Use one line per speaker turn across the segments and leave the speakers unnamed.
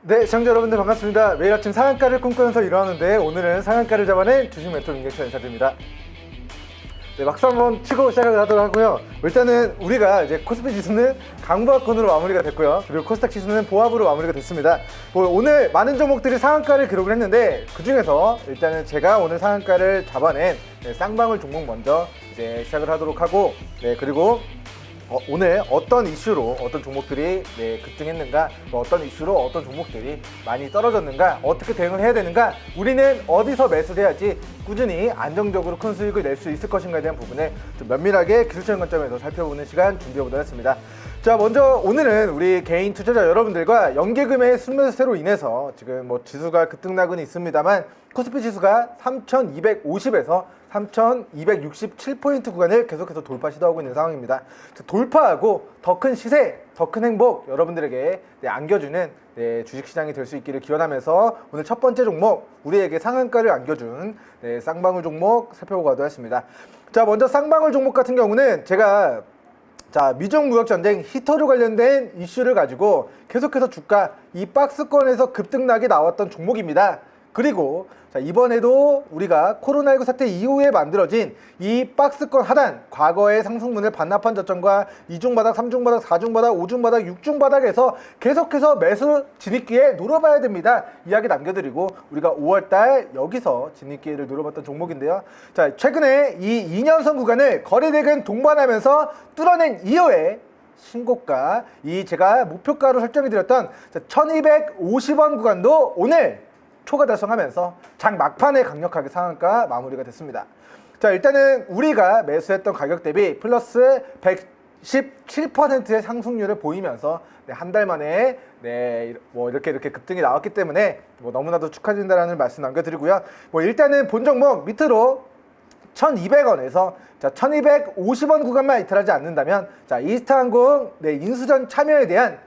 네, 시청자 여러분들 반갑습니다. 매일 아침 상한가를 꿈꾸면서 일어나는데 오늘은 상한가를 잡아낸 주식 멘토 임경철 인사드립니다. 네, 박수 한번 치고 시작을 하도록 하고요. 일단은 우리가 이제 코스피 지수는 강보합권으로 마무리가 됐고요. 그리고 코스닥 지수는 보합으로 마무리가 됐습니다. 오늘 많은 종목들이 상한가를 기록을 했는데 그 중에서 일단은 제가 오늘 상한가를 잡아낸 쌍방울 종목 먼저 이제 시작을 하도록 하고, 그리고 오늘 어떤 이슈로 어떤 종목들이 급등했는가, 어떤 이슈로 어떤 종목들이 많이 떨어졌는가, 어떻게 대응을 해야 되는가, 우리는 어디서 매수를 해야지 꾸준히 안정적으로 큰 수익을 낼 수 있을 것인가에 대한 부분을 좀 면밀하게 기술적인 관점에서 살펴보는 시간 준비해보도록 하겠습니다. 자, 먼저 오늘은 우리 개인 투자자 여러분들과 연계금의 순매수세로 인해서 지금 지수가 급등락은 있습니다만 코스피 지수가 3250에서 3267포인트 구간을 계속해서 돌파 시도하고 있는 상황입니다. 돌파하고 더 큰 시세, 더 큰 행복 여러분들에게 안겨주는 주식시장이 될 수 있기를 기원하면서 오늘 첫 번째 종목, 우리에게 상한가를 안겨준 쌍방울 종목 살펴보고 가도록 하겠습니다. 자, 먼저 쌍방울 종목 같은 경우는 제가 미중 무역 전쟁 히터류 관련된 이슈를 가지고 계속해서 주가 이 박스권에서 급등락이 나왔던 종목입니다. 그리고 이번에도 우리가 코로나19 사태 이후에 만들어진 이 박스권 하단, 과거의 상승분을 반납한 저점과 2중바닥, 3중바닥, 4중바닥, 5중바닥, 6중바닥에서 계속해서 매수 진입기에 노려봐야 됩니다. 이야기 남겨드리고 우리가 5월달 여기서 진입기회를 노려봤던 종목인데요. 자, 최근에 이 2년선 구간을 거래대금 동반하면서 뚫어낸 이후에 신고가, 이 제가 목표가로 설정해드렸던 1250원 구간도 오늘 초과 달성하면서 장 막판에 강력하게 상한가 마무리가 됐습니다. 자, 일단은 우리가 매수했던 가격 대비 플러스 117%의 상승률을 보이면서 한 달 만에 이렇게 급등이 나왔기 때문에 너무나도 축하드린다라는 말씀 남겨드리고요. 일단은 본 종목 밑으로 1200원에서 1250원 구간만 이탈하지 않는다면 이스타항공 인수전 참여에 대한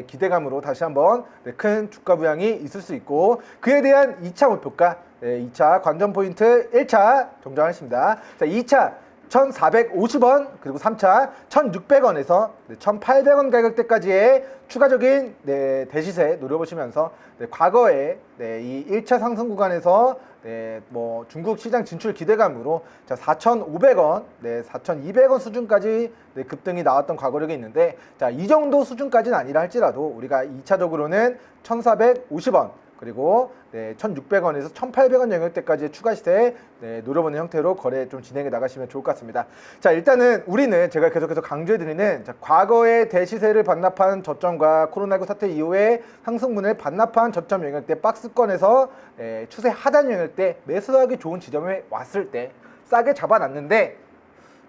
기대감으로 다시 한번 큰 주가 부양이 있을 수 있고, 그에 대한 2차 목표가 2차 관전 포인트 1차 정정하겠습니다. 자, 2차 1450원, 그리고 3차 1600원에서 1800원 가격대까지의 추가적인 대시세 노려보시면서 과거에 이 1차 상승 구간에서 중국 시장 진출 기대감으로 4,500원, 4,200원 수준까지 급등이 나왔던 과거력이 있는데, 이 정도 수준까지는 아니라 할지라도 우리가 2차적으로는 1,450원, 그리고 1,600원에서 1,800원 영역대까지의 추가 시세 노려보는 형태로 거래 좀 진행해 나가시면 좋을 것 같습니다. 자, 일단은 우리는 제가 계속해서 강조해드리는 과거의 대시세를 반납한 저점과 코로나19 사태 이후에 상승분을 반납한 저점 영역대 박스권에서 추세 하단 영역대 매수하기 좋은 지점에 왔을 때 싸게 잡아놨는데,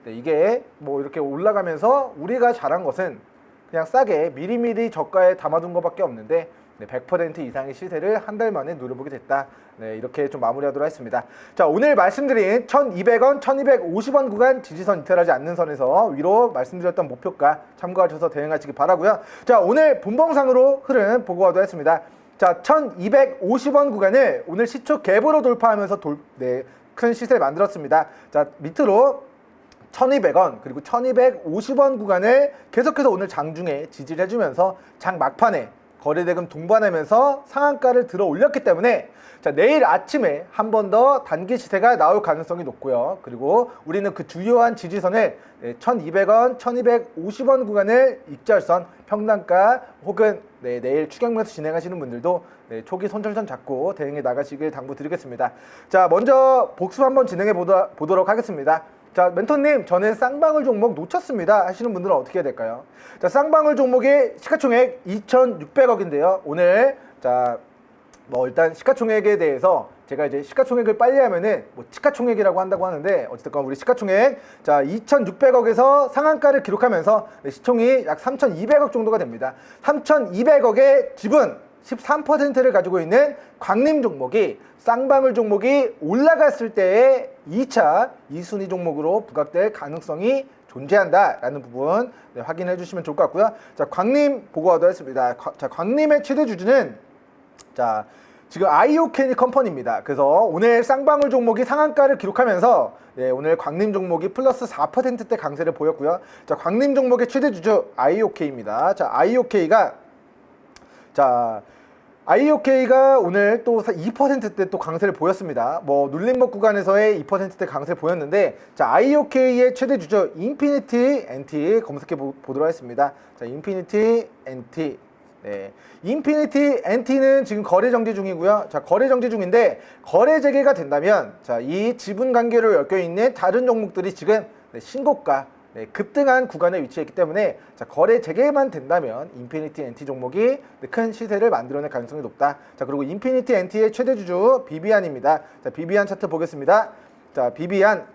이게 이렇게 올라가면서 우리가 잘한 것은 그냥 싸게 미리미리 저가에 담아둔 것밖에 없는데 100% 이상의 시세를 한 달 만에 누려보게 됐다. 이렇게 좀 마무리하도록 하겠습니다. 자, 오늘 말씀드린 1200원, 1250원 구간 지지선 이탈하지 않는 선에서 위로 말씀드렸던 목표가 참고하셔서 대응하시기 바라고요. 자, 오늘 본봉상으로 흐름 보고 가도록 하겠습니다. 자, 1250원 구간을 오늘 시초 갭으로 돌파하면서 큰 시세를 만들었습니다. 자, 밑으로 1200원, 그리고 1250원 구간을 계속해서 오늘 장중에 지지를 해주면서 장 막판에 거래대금 동반하면서 상한가를 들어 올렸기 때문에 내일 아침에 한 번 더 단기 시세가 나올 가능성이 높고요. 그리고 우리는 그 주요한 지지선을 1200원, 1250원 구간을 익절선, 평단가 혹은 내일 추격 매수 진행하시는 분들도 초기 손절선 잡고 대응해 나가시길 당부드리겠습니다. 자, 먼저 복습 한번 진행해 보도록 하겠습니다. 자, 멘토님, 저는 쌍방울 종목 놓쳤습니다 하시는 분들은 어떻게 해야 될까요? 자, 쌍방울 종목의 시가총액 2,600억인데요. 오늘 일단 시가총액에 대해서 제가 이제 시가총액을 빨리 하면은 시가총액이라고 한다고 하는데, 어쨌든 우리 시가총액 2,600억에서 상한가를 기록하면서 시총이 약 3,200억 정도가 됩니다. 3,200억의 지분 13%를 가지고 있는 광림 종목이 쌍방울 종목이 올라갔을 때의 2차 2순위 종목으로 부각될 가능성이 존재한다라는 부분 확인해 주시면 좋을 것 같고요. 자, 광림 보고 가도록 하겠습니다. 자, 광림의 최대 주주는 지금 아이오케니 컴퍼니입니다. 그래서 오늘 쌍방울 종목이 상한가를 기록하면서 오늘 광림 종목이 플러스 4%대 강세를 보였고요. 자, 광림 종목의 최대 주주 아이오케이입니다. 자, 아이오케이가 IOK가 오늘 또 2%대 또 강세를 보였습니다. 뭐 눌림목 구간에서의 2%대 강세를 보였는데, 자, IOK의 최대 주주 인피니티 NT 검색해 보도록 하겠습니다. 자, 인피니티 NT. 네. 인피니티 NT는 지금 거래 정지 중이고요. 자, 거래 정지 중인데 거래 재개가 된다면, 자, 이 지분 관계로 엮여 있는 다른 종목들이 지금 신고가 급등한 구간에 위치했기 때문에, 자, 거래 재개만 된다면 인피니티 NT 종목이 큰 시세를 만들어낼 가능성이 높다. 자, 그리고 인피니티 NT의 최대 주주 비비안입니다. 자, 비비안 차트 보겠습니다. 자, 비비안.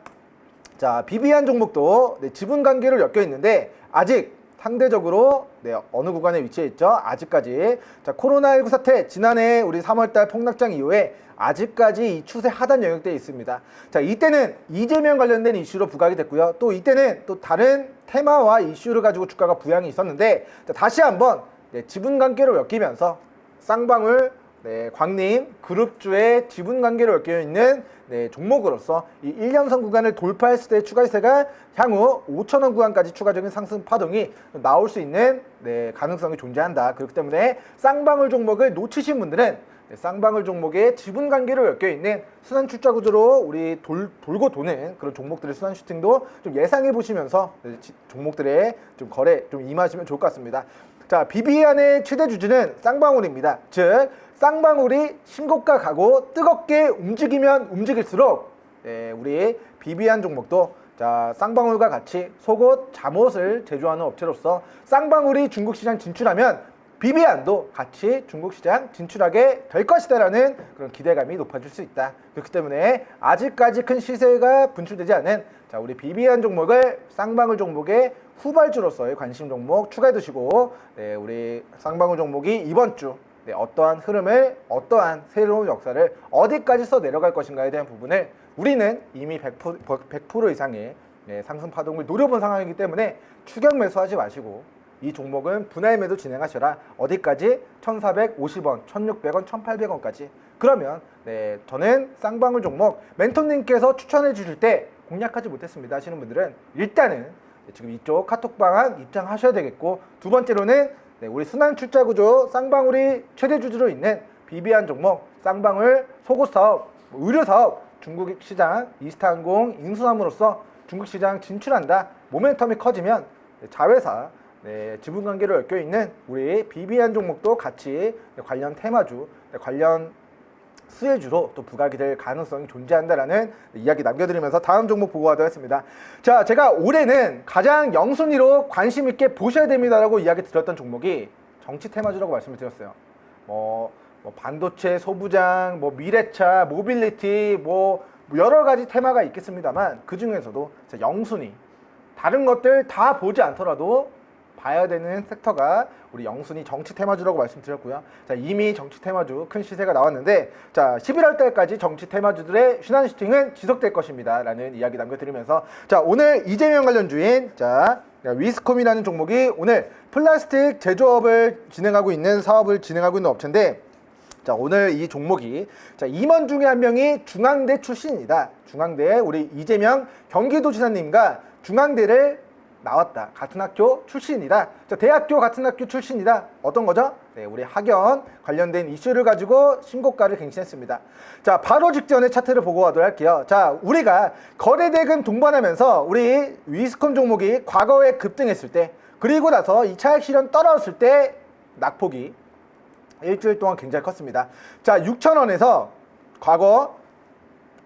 자, 비비안 종목도 지분 관계로 엮여 있는데 아직 상대적으로 어느 구간에 위치해 있죠? 아직까지. 자, 코로나19 사태 지난해 우리 3월달 폭락장 이후에 아직까지 이 추세 하단 영역대에 있습니다. 자, 이때는 이재명 관련된 이슈로 부각이 됐고요. 또 이때는 또 다른 테마와 이슈를 가지고 주가가 부양이 있었는데, 자, 다시 한번 지분 관계로 엮이면서 쌍방울 광림 그룹주의 지분 관계로 엮여 있는 종목으로서 이 1년선 구간을 돌파했을 때 추가 시세가 향후 5,000원 구간까지 추가적인 상승 파동이 나올 수 있는 가능성이 존재한다. 그렇기 때문에 쌍방울 종목을 놓치신 분들은 쌍방울 종목의 지분 관계로 엮여 있는 순환 출자 구조로 우리 돌고 도는 그런 종목들의 순환 슈팅도 좀 예상해 보시면서 종목들의 좀 거래 좀 임하시면 좋을 것 같습니다. 자, 비비안의 최대 주주는 쌍방울입니다. 즉, 쌍방울이 신고가 가고 뜨겁게 움직이면 움직일수록 우리 비비안 종목도, 자, 쌍방울과 같이 속옷, 잠옷을 제조하는 업체로서 쌍방울이 중국 시장 진출하면 비비안도 같이 중국 시장 진출하게 될 것이다라는 그런 기대감이 높아질 수 있다. 그렇기 때문에 아직까지 큰 시세가 분출되지 않은, 자, 우리 비비안 종목을 쌍방울 종목의 후발주로서의 관심 종목 추가해 두시고, 우리 쌍방울 종목이 이번 주 어떠한 흐름을, 어떠한 새로운 역사를 어디까지 내려갈 것인가에 대한 부분을 우리는 이미 100% 이상의 상승 파동을 노려본 상황이기 때문에 추격 매수하지 마시고 이 종목은 분할 매도 진행하셔라. 어디까지? 1,450원, 1,600원, 1,800원까지. 그러면 저는 쌍방울 종목 멘토님께서 추천해 주실 때 공략하지 못했습니다 하시는 분들은 일단은 지금 이쪽 카톡방 입장하셔야 되겠고, 두 번째로는 우리 순환 출자 구조 쌍방울이 최대 주주로 있는 비비안 종목 쌍방울 속옷 사업, 의류 사업, 중국 시장 이스타항공 인수함으로써 중국 시장 진출한다. 모멘텀이 커지면 자회사 지분 관계로 엮여 있는 우리 비비안 종목도 같이 관련 테마주, 관련 수혜주로 또 부각이 될 가능성이 존재한다라는 이야기 남겨드리면서 다음 종목 보고 가도록 하겠습니다. 자, 제가 올해는 가장 영순위로 관심 있게 보셔야 됩니다라고 이야기 드렸던 종목이 정치 테마주라고 말씀을 드렸어요. 뭐 반도체, 소부장, 뭐 미래차, 모빌리티, 뭐 여러 가지 테마가 있겠습니다만 그 중에서도 영순위, 다른 것들 다 보지 않더라도 봐야 되는 섹터가 우리 영순위 정치 테마주라고 말씀드렸고요. 자, 이미 정치 테마주 큰 시세가 나왔는데, 자, 11월 달까지 정치 테마주들의 순환 슈팅은 지속될 것입니다 라는 이야기 남겨드리면서, 자, 오늘 이재명 관련주인, 자, 위스콤이라는 종목이 오늘 플라스틱 제조업을 진행하고 있는 사업을 진행하고 있는 업체인데, 자, 오늘 이 종목이, 자, 임원 중에 한 명이 중앙대 출신이다. 중앙대 우리 이재명 경기도지사님과 중앙대를 나왔다. 같은 학교 출신이다. 자, 대학교 같은 학교 출신이다. 어떤 거죠? 우리 학연 관련된 이슈를 가지고 신고가를 갱신했습니다. 자, 바로 직전에 차트를 보고 가도록 할게요. 자, 우리가 거래대금 동반하면서 우리 위스콤 종목이 과거에 급등했을 때, 그리고 나서 이 차익 실현 떨어졌을 때 낙폭이 일주일 동안 굉장히 컸습니다. 자, 6,000원에서 과거,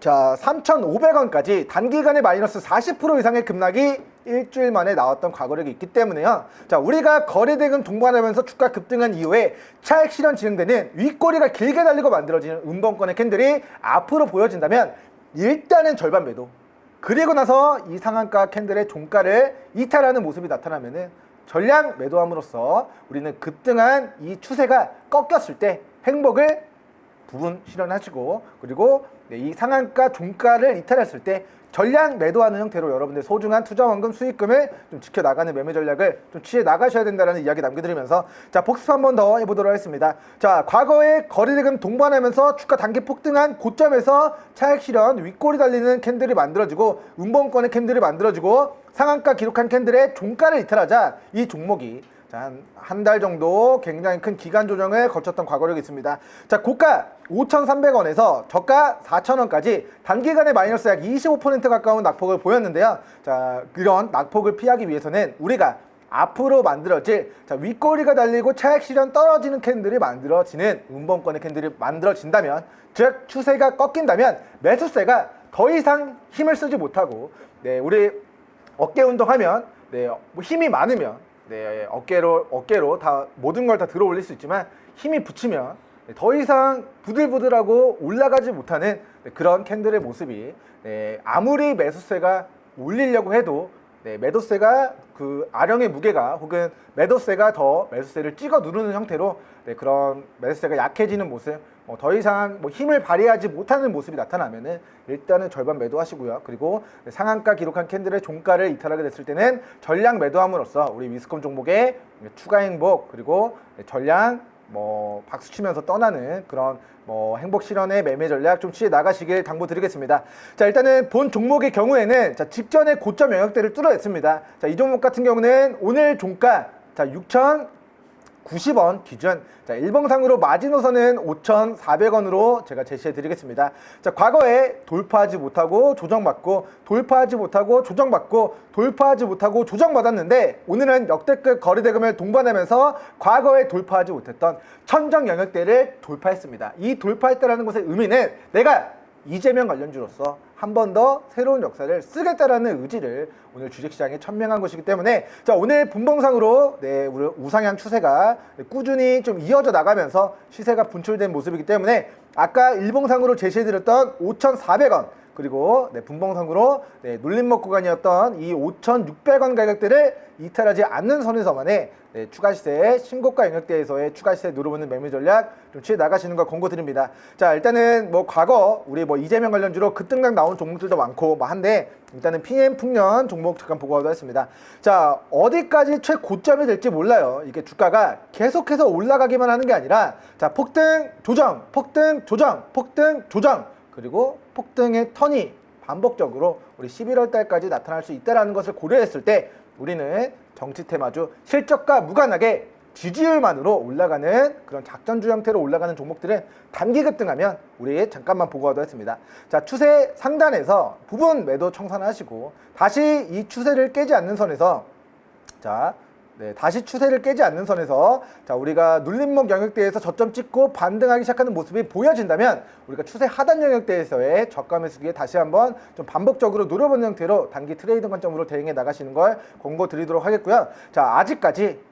자, 3,500원까지 단기간에 마이너스 40% 이상의 급락이 일주일 만에 나왔던 과거력이 있기 때문에요. 자, 우리가 거래대금 동반하면서 주가 급등한 이후에 차익 실현 진행되는 윗꼬리가 길게 달리고 만들어지는 음봉권의 캔들이 앞으로 보여진다면 일단은 절반 매도, 그리고 나서 이 상한가 캔들의 종가를 이탈하는 모습이 나타나면은 전량 매도함으로써 우리는 급등한 이 추세가 꺾였을 때 행복을 부분 실현하시고, 그리고 이 상한가 종가를 이탈했을 때 전량 매도하는 형태로 여러분들 소중한 투자원금 수익금을 좀 지켜나가는 매매 전략을 좀 취해 나가셔야 된다는 이야기 남겨드리면서, 자, 복습 한 번 더 해보도록 하겠습니다. 자, 과거에 거래대금 동반하면서 주가 단기 폭등한 고점에서 차익 실현 윗골이 달리는 캔들이 만들어지고 음봉권의 캔들이 만들어지고 상한가 기록한 캔들의 종가를 이탈하자 이 종목이 자, 한 달 정도 굉장히 큰 기간 조정을 거쳤던 과거력이 있습니다. 자, 고가 5,300원에서 저가 4,000원까지 단기간에 마이너스 약 25% 가까운 낙폭을 보였는데요. 자, 이런 낙폭을 피하기 위해서는 우리가 앞으로 만들어질 윗꼬리가 달리고 차익 실현 떨어지는 캔들이 만들어지는 음봉권의 캔들이 만들어진다면, 즉 추세가 꺾인다면 매수세가 더 이상 힘을 쓰지 못하고, 우리 어깨 운동하면 뭐 힘이 많으면 어깨로 다 모든 걸 다 들어 올릴 수 있지만, 힘이 붙이면 더 이상 부들부들하고 올라가지 못하는 그런 캔들의 모습이, 아무리 매수세가 올리려고 해도 매도세가 그 아령의 무게가, 혹은 매도세가 더 매수세를 찍어 누르는 형태로 그런 매수세가 약해지는 모습, 더 이상 힘을 발휘하지 못하는 모습이 나타나면은 일단은 절반 매도하시고요. 그리고 상한가 기록한 캔들의 종가를 이탈하게 됐을 때는 전량 매도함으로써 우리 위스콘 종목의 추가 행복, 그리고 전량 박수 치면서 떠나는 그런 행복 실현의 매매 전략 좀 취해 나가시길 당부드리겠습니다. 자, 일단은 본 종목의 경우에는 직전에 고점 영역대를 뚫어냈습니다. 자, 이 종목 같은 경우는 오늘 종가 6,090원 기준, 자, 일봉상으로 마지노선은 5,400원으로 제가 제시해 드리겠습니다. 자, 과거에 돌파하지 못하고 조정받고, 돌파하지 못하고 조정받고, 돌파하지 못하고 조정받았는데, 오늘은 역대급 거래대금을 동반하면서 과거에 돌파하지 못했던 천정 영역대를 돌파했습니다. 이 돌파했다라는 것의 의미는 내가 이재명 관련주로서 한 번 더 새로운 역사를 쓰겠다라는 의지를 오늘 주식시장에 천명한 것이기 때문에, 자, 오늘 분봉상으로 우리 우상향 추세가 꾸준히 좀 이어져 나가면서 시세가 분출된 모습이기 때문에, 아까 일봉상으로 제시해드렸던 5,400원, 그리고 분봉상으로 눌림목 구간이었던 이 5,600원 가격대를 이탈하지 않는 선에서만의 추가 시세, 신고가 영역대에서의 추가 시세 누르보는 매매 전략 좀 취해 나가시는 걸 권고드립니다. 자, 일단은 과거 우리 이재명 관련주로 급등락 나온 종목들도 많고 한데, 일단은 PM 풍년 종목 잠깐 보고 하겠습니다. 자, 어디까지 최고점이 될지 몰라요. 이게 주가가 계속해서 올라가기만 하는 게 아니라, 자, 폭등 조정, 폭등 조정, 폭등 조정, 그리고 폭등의 턴이 반복적으로 우리 11월 달까지 나타날 수 있다는 것을 고려했을 때, 우리는 정치 테마주 실적과 무관하게 지지율만으로 올라가는 그런 작전주 형태로 올라가는 종목들은 단기 급등하면 우리 잠깐만 보고 하도록 했습니다. 자, 추세 상단에서 부분 매도 청산하시고, 다시 이 추세를 깨지 않는 선에서, 다시 추세를 깨지 않는 선에서, 자, 우리가 눌림목 영역대에서 저점 찍고 반등하기 시작하는 모습이 보여진다면, 우리가 추세 하단 영역대에서의 저가 매수기에 다시 한번 좀 반복적으로 노려보는 형태로 단기 트레이딩 관점으로 대응해 나가시는 걸 권고드리도록 하겠고요. 자, 아직까지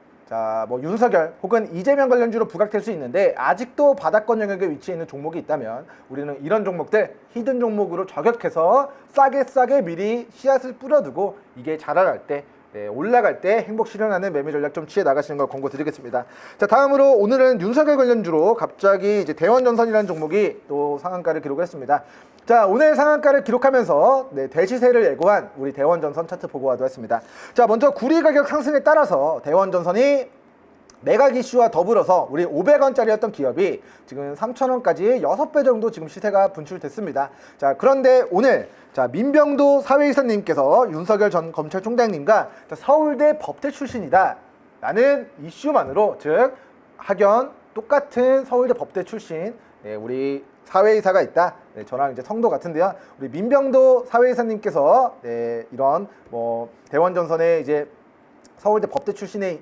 윤석열 혹은 이재명 관련주로 부각될 수 있는데, 아직도 바닥권 영역에 위치해 있는 종목이 있다면, 우리는 이런 종목들 히든 종목으로 저격해서 싸게 미리 씨앗을 뿌려두고, 이게 자라날 때, 올라갈 때 행복 실현하는 매매 전략 좀 취해 나가시는 걸 권고드리겠습니다. 자, 다음으로 오늘은 윤석열 관련주로 갑자기 대원전선이라는 종목이 또 상한가를 기록했습니다. 자, 오늘 상한가를 기록하면서 대시세를 예고한 우리 대원전선 차트 보고 하도록 했습니다. 자, 먼저 구리 가격 상승에 따라서 대원전선이 매각 이슈와 더불어서 우리 500원짜리였던 기업이 지금 3,000원까지 6배 정도 지금 시세가 분출됐습니다. 자, 그런데 오늘 민병도 사회이사님께서 윤석열 전 검찰총장님과 서울대 법대 출신이다 라는 이슈만으로, 즉 학연 똑같은 서울대 법대 출신 우리 사회이사가 있다. 저랑 이제 성도 같은데요. 우리 민병도 사회이사님께서 이런 대원전선에 이제 서울대 법대 출신의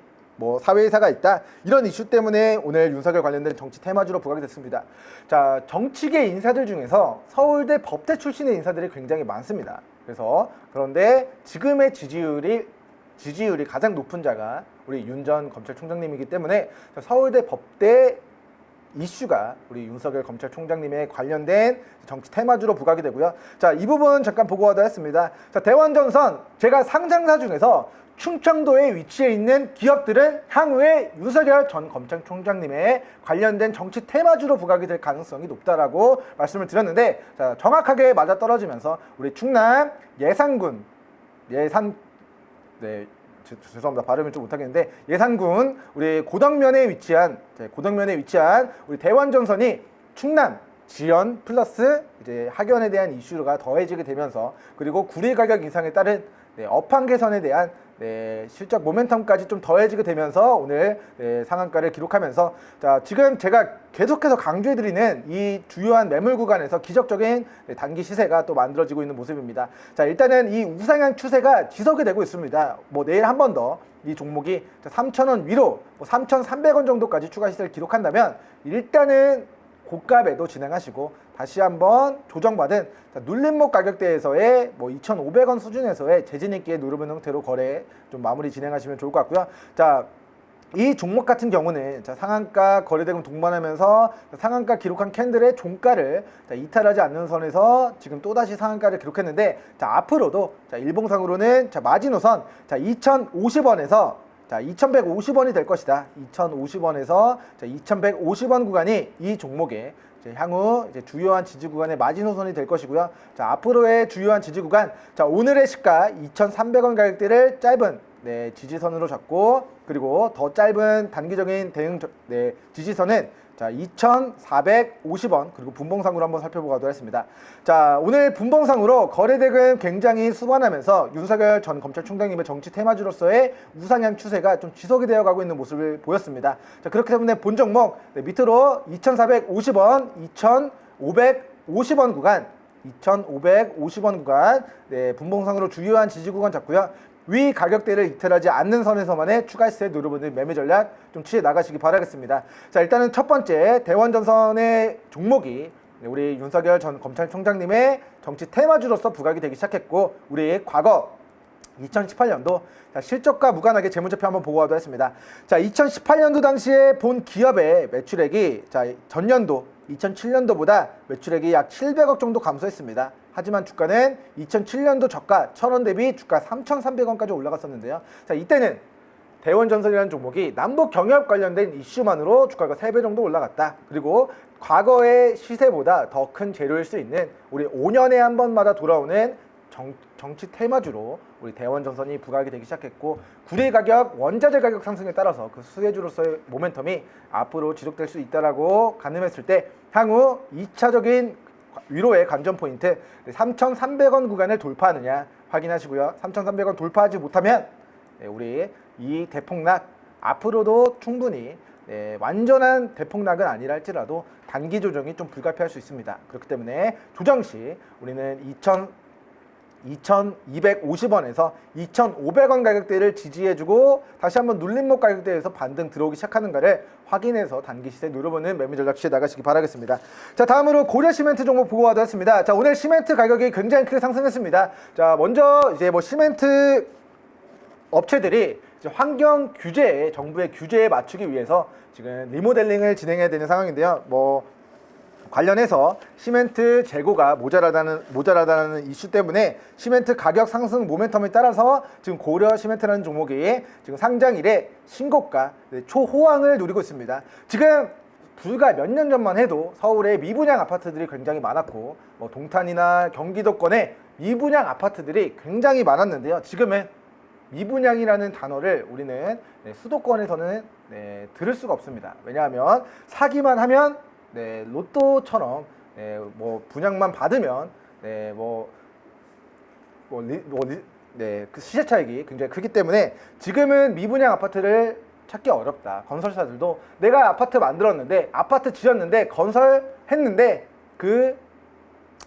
사회이사가 있다, 이런 이슈 때문에 오늘 윤석열 관련된 정치 테마주로 부각이 됐습니다. 자, 정치계 인사들 중에서 서울대 법대 출신의 인사들이 굉장히 많습니다. 그런데 지금의 지지율이 가장 높은 자가 우리 윤 전 검찰총장님이기 때문에, 서울대 법대 이슈가 우리 윤석열 검찰총장님에 관련된 정치 테마주로 부각이 되고요. 자, 이 부분 잠깐 보고 하도록 했습니다. 자, 대원전선, 제가 상장사 중에서 충청도에 위치해 있는 기업들은 향후에 윤석열 전 검찰총장님의 관련된 정치 테마주로 부각이 될 가능성이 높다라고 말씀을 드렸는데, 자, 정확하게 맞아떨어지면서 우리 충남 예산군, 죄송합니다. 발음을 좀 못하겠는데, 예산군 우리 고덕면에 위치한 우리 대원전선이 충남 지연 플러스 이제 학연에 대한 이슈가 더해지게 되면서 그리고 구리 가격 인상에 따른 업황 개선에 대한 실적 모멘텀까지 좀 더해지게 되면서 오늘 상한가를 기록하면서 자 지금 제가 계속해서 강조해드리는 이 주요한 매물 구간에서 기적적인 단기 시세가 또 만들어지고 있는 모습입니다. 자 일단은 이 우상향 추세가 지속이 되고 있습니다. 뭐 내일 한 번 더 이 종목이 3,000원 위로 3,300원 정도까지 추가 시세를 기록한다면 일단은 고가 매도 진행하시고 다시 한번 조정받은 눌림목 가격대에서의 2,500원 수준에서의 재진 있게 누르는 형태로 거래 좀 마무리 진행하시면 좋을 것 같고요. 자, 이 종목 같은 경우는 상한가 거래대금 동반하면서 상한가 기록한 캔들의 종가를 이탈하지 않는 선에서 지금 또다시 상한가를 기록했는데 앞으로도 일봉상으로는 마지노선 2,050원에서 2,150원이 될 것이다. 2,050원에서 2,150원 구간이 이 종목의 향후 주요한 지지 구간의 마지노선이 될 것이고요. 앞으로의 주요한 지지 구간, 오늘의 시가 2,300원 가격대를 짧은 지지선으로 잡고 그리고 더 짧은 단기적인 대응 지지선은 2,450원 그리고 분봉상으로 한번 살펴보도록 하겠습니다. 자 오늘 분봉상으로 거래대금 굉장히 수반하면서 윤석열 전 검찰총장님의 정치 테마주로서의 우상향 추세가 좀 지속이 되어 가고 있는 모습을 보였습니다. 자 그렇기 때문에 본 종목 밑으로 2,450원, 2,550원 구간 2,550원 구간 분봉상으로 주요한 지지 구간 잡고요. 위 가격대를 이탈하지 않는 선에서만의 추가 시세 누르보는 매매 전략 좀 취해 나가시기 바라겠습니다. 자 일단은 첫 번째 대원전선의 종목이 우리 윤석열 전 검찰총장님의 정치 테마주로서 부각이 되기 시작했고 우리 과거 2018년도 실적과 무관하게 재무제표 한번 보고 가도록 했습니다. 자 2018년도 당시에 본 기업의 매출액이 전년도 2007년도보다 매출액이 약 700억 정도 감소했습니다. 하지만 주가는 2007년도 저가 1,000원 대비 주가 3,300원까지 올라갔었는데요. 자 이때는 대원전선이라는 종목이 남북 경협 관련된 이슈만으로 주가가 3배 정도 올라갔다. 그리고 과거의 시세보다 더 큰 재료일 수 있는 우리 5년에 한 번마다 돌아오는 정치 테마주로 우리 대원전선이 부각이 되기 시작했고 구리 가격, 원자재 가격 상승에 따라서 그 수혜주로서의 모멘텀이 앞으로 지속될 수 있다라고 가늠했을 때 향후 2차적인 위로의 관전 포인트 3,300원 구간을 돌파하느냐 확인하시고요. 3,300원 돌파하지 못하면 우리 이 대폭락 앞으로도 충분히 완전한 대폭락은 아니라 할지라도 단기 조정이 좀 불가피할 수 있습니다. 그렇기 때문에 조정 시 우리는 2,250원에서 2,500원 가격대를 지지해주고 다시 한번 눌림목 가격대에서 반등 들어오기 시작하는가를 확인해서 단기 시세 누려보는 매매 전략 취해 나가시기 바라겠습니다. 자 다음으로 고려 시멘트 종목 보고 가도록 하겠습니다. 자 오늘 시멘트 가격이 굉장히 크게 상승했습니다. 자 먼저 이제 시멘트 업체들이 이제 환경 규제에 정부의 규제에 맞추기 위해서 지금 리모델링을 진행해야 되는 상황인데요. 관련해서 시멘트 재고가 모자라다는 이슈 때문에 시멘트 가격 상승 모멘텀에 따라서 지금 고려 시멘트라는 종목이 지금 상장 이래 신고가 초호황을 누리고 있습니다. 지금 불과 몇 년 전만 해도 서울에 미분양 아파트들이 굉장히 많았고 동탄이나 경기도권에 미분양 아파트들이 굉장히 많았는데요. 지금은 미분양이라는 단어를 우리는 수도권에서는 들을 수가 없습니다. 왜냐하면 사기만 하면 로또처럼 분양만 받으면 그 시세 차익이 굉장히 크기 때문에 지금은 미분양 아파트를 찾기 어렵다. 건설사들도 내가 아파트 만들었는데 아파트 지었는데 건설했는데 그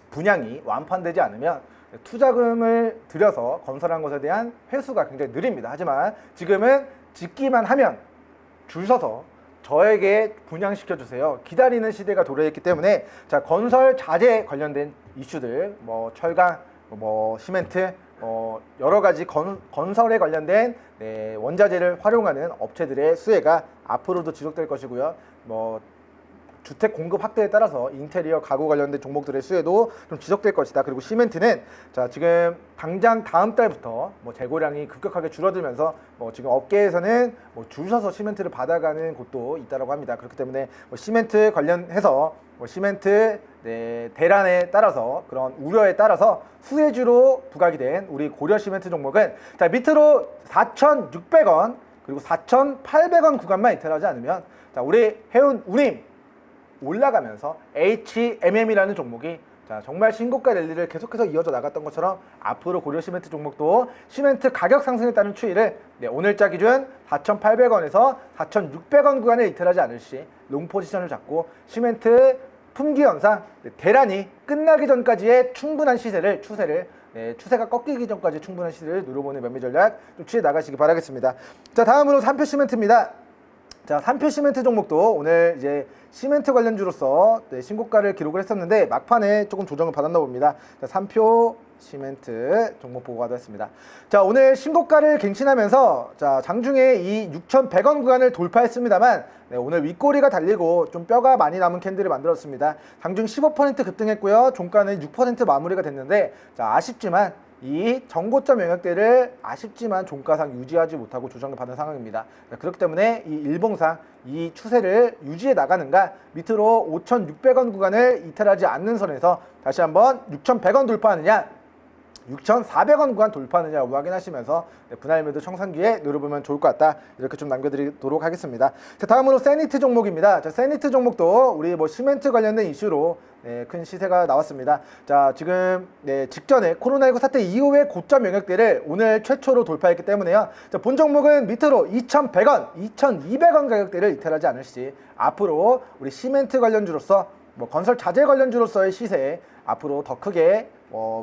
분양이 완판되지 않으면 투자금을 들여서 건설한 것에 대한 회수가 굉장히 느립니다. 하지만 지금은 짓기만 하면 줄 서서 저에게 분양시켜주세요. 기다리는 시대가 도래했기 때문에 자 건설 자재 관련된 이슈들 철강, 시멘트 여러 가지 건설에 관련된 원자재를 활용하는 업체들의 수혜가 앞으로도 지속될 것이고요. 주택 공급 확대에 따라서 인테리어 가구 관련된 종목들의 수혜도 좀 지속될 것이다. 그리고 시멘트는 자 지금 당장 다음 달부터 재고량이 급격하게 줄어들면서 지금 업계에서는 줄 서서 시멘트를 받아가는 곳도 있다라고 합니다. 그렇기 때문에 시멘트 관련해서 시멘트 대란에 따라서 그런 우려에 따라서 수혜주로 부각이 된 우리 고려 시멘트 종목은 자 밑으로 4,600원 그리고 4,800원 구간만 이탈하지 않으면 자 우리 해운 운임 올라가면서 HMM이라는 종목이 자, 정말 신고가 랠리를 계속해서 이어져 나갔던 것처럼 앞으로 고려 시멘트 종목도 시멘트 가격 상승에 따른 추이를 오늘자 기준 4,800원에서 4,600원 구간에 이탈하지 않을 시 롱 포지션을 잡고 시멘트 품귀 현상 대란이 끝나기 전까지의 충분한 추세를 추세가 꺾이기 전까지 충분한 시세를 누려보는 매매 전략 좀 취해 나가시기 바라겠습니다. 자, 다음으로 삼표 시멘트입니다. 자, 삼표 시멘트 종목도 오늘 이제 시멘트 관련주로서 신고가를 기록을 했었는데 막판에 조금 조정을 받았나 봅니다. 자, 삼표 시멘트 종목 보고가 됐습니다. 자, 오늘 신고가를 갱신하면서 자, 장중에 이 6,100원 구간을 돌파했습니다만 오늘 윗꼬리가 달리고 좀 뼈가 많이 남은 캔들을 만들었습니다. 장중 15% 급등했고요. 종가는 6% 마무리가 됐는데 자, 아쉽지만 이 전고점 영역대를 아쉽지만 종가상 유지하지 못하고 조정을 받은 상황입니다. 그렇기 때문에 이 일봉상 이 추세를 유지해 나가는가 밑으로 5,600원 구간을 이탈하지 않는 선에서 다시 한번 6,100원 돌파하느냐 6,400원 구간 돌파하느냐 확인하시면서 분할 매도 청산기에 노려보면 좋을 것 같다 이렇게 좀 남겨드리도록 하겠습니다. 자, 다음으로 세니트 종목입니다. 자, 세니트 종목도 우리 시멘트 관련된 이슈로 큰 시세가 나왔습니다. 자, 지금 직전에 코로나19 사태 이후에 고점 영역대를 오늘 최초로 돌파했기 때문에요. 자, 본 종목은 밑으로 2,100원, 2,200원 가격대를 이탈하지 않을 시 앞으로 우리 시멘트 관련주로서 건설 자재 관련주로서의 시세 앞으로 더 크게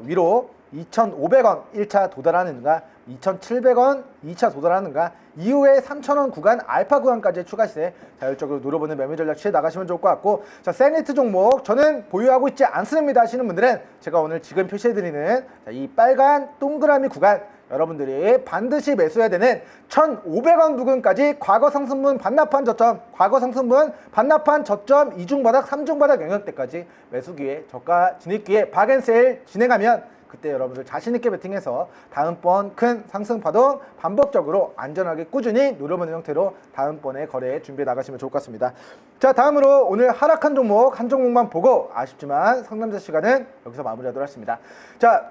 위로 2,500원 1차 도달하는가 2,700원 2차 도달하는가 이후에 3,000원 구간 알파 구간까지의 추가 시세 자율적으로 노려보는 매매 전략 취해 나가시면 좋을 것 같고 자, 세니트 종목 저는 보유하고 있지 않습니다 하시는 분들은 제가 오늘 지금 표시해드리는 이 빨간 동그라미 구간 여러분들이 반드시 매수해야 되는 1,500원 부근까지 과거 상승분 반납한 저점, 과거 상승분 반납한 저점 2중바닥, 3중바닥 영역대까지 매수기에 저가 진입기에 박앤세일 진행하면 그때 여러분들 자신있게 베팅해서 다음번 큰 상승 파동 반복적으로 안전하게 꾸준히 노려보는 형태로 다음번에 거래에 준비해 나가시면 좋을 것 같습니다. 자, 다음으로 오늘 하락한 종목 한 종목만 보고 아쉽지만 상담자 시간은 여기서 마무리하도록 하겠습니다. 자,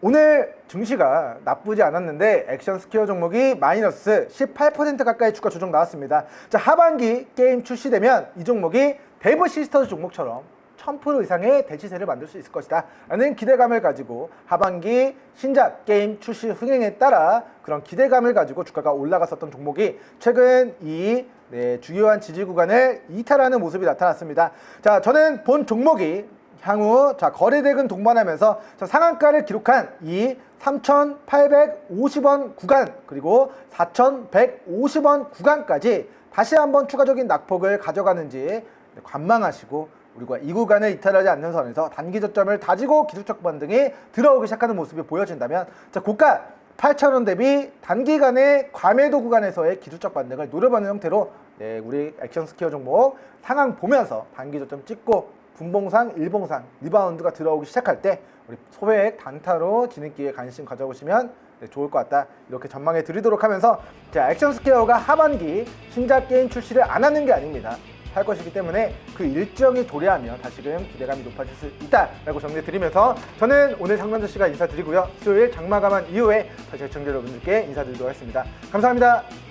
오늘 증시가 나쁘지 않았는데 액션 스퀘어 종목이 마이너스 18% 가까이 주가 조정 나왔습니다. 자, 하반기 게임 출시되면 이 종목이 데브 시스터즈 종목처럼 1000% 이상의 대치세를 만들 수 있을 것이다 라는 기대감을 가지고 하반기 신작 게임 출시 흥행에 따라 그런 기대감을 가지고 주가가 올라갔었던 종목이 최근 이 주요한 지지 구간을 이탈하는 모습이 나타났습니다. 자, 저는 본 종목이 향후 거래대금 동반하면서 상한가를 기록한 이 3,850원 구간 그리고 4,150원 구간까지 다시 한번 추가적인 낙폭을 가져가는지 관망하시고 우리가 이 구간을 이탈하지 않는 선에서 단기 저점을 다지고 기술적 반등이 들어오기 시작하는 모습이 보여진다면 자, 고가 8,000원 대비 단기간의 과매도 구간에서의 기술적 반등을 노려보는 형태로 우리 액션 스퀘어 종목 상황 보면서 단기 저점 찍고 분봉상, 일봉상 리바운드가 들어오기 시작할 때 우리 소액 단타로 진입기에 관심 가져보시면 좋을 것 같다 이렇게 전망해 드리도록 하면서 자, 액션 스퀘어가 하반기 신작 게임 출시를 안 하는 게 아닙니다. 할 것이기 때문에 그 일정이 도래하면 다시금 기대감이 높아질 수 있다라고 정리해 드리면서 저는 오늘 상담자 시간 인사드리고요. 수요일 장마감한 이후에 다시 시청자 여러분들께 인사드리도록 하겠습니다. 감사합니다.